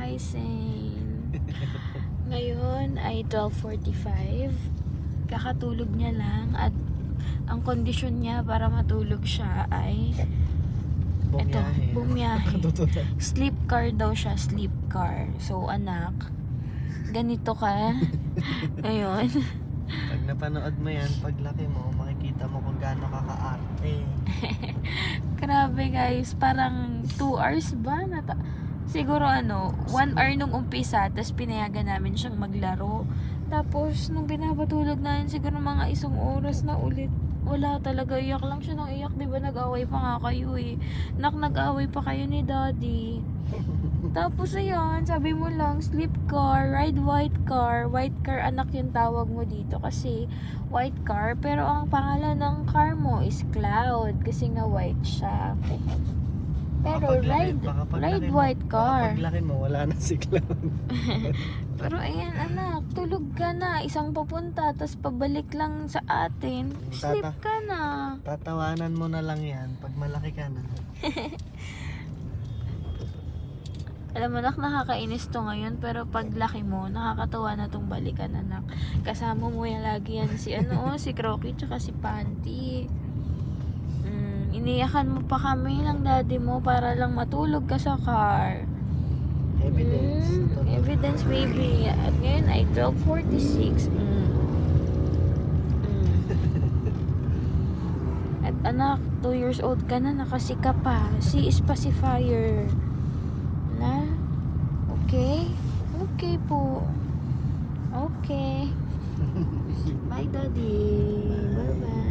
Hi, Saint. Ngayon ay 12:45. Kakatulog niya lang at ang kondisyon niya para matulog siya ay bumiyahe. Sleep car daw siya, sleep car. So, anak, ganito ka. Ngayon. Pag napanood mo yan, paglaki mo, makikita mo kung gaano kaka-arte. Grabe guys, parang 2 hours ba? Siguro 1 hour nung umpisa, tapos pinayagan namin siyang maglaro. Tapos nung pinapatulog namin, siguro mga 1 oras na ulit. Wala talaga, iyak lang siya ng iyak. Diba nag-away pa nga kayo eh. Nag-away pa kayo ni Daddy. Tapos ayan, sabi mo lang, sleep car, ride white car. White car anak yung tawag mo dito kasi white car. Pero ang pangalan ng car mo is Cloud kasi nga white siya. Pero ride white car. Paglaki mo, wala na si Cloud. Pero ayan anak, tulog ka na. Isang papunta, tapos pabalik lang sa atin. Sleep ka na. Tatawanan mo na lang yan pag malaki ka na. Alam mo nak, nakakainis to ngayon, pero pag laki mo, nakakatawa na tong balikan anak. Kasama mo yan lagi yan si si Crocky tsaka si Panty. Iniyakan mo pa kami ng daddy mo para lang matulog ka sa car. Evidence. Evidence baby. At ngayon ay 12:46. At anak, 2 years old ka na, nakasika pa. Si is pacifier. Na? Okay? Okay po. Okay. Bye, Daddy. Bye-bye.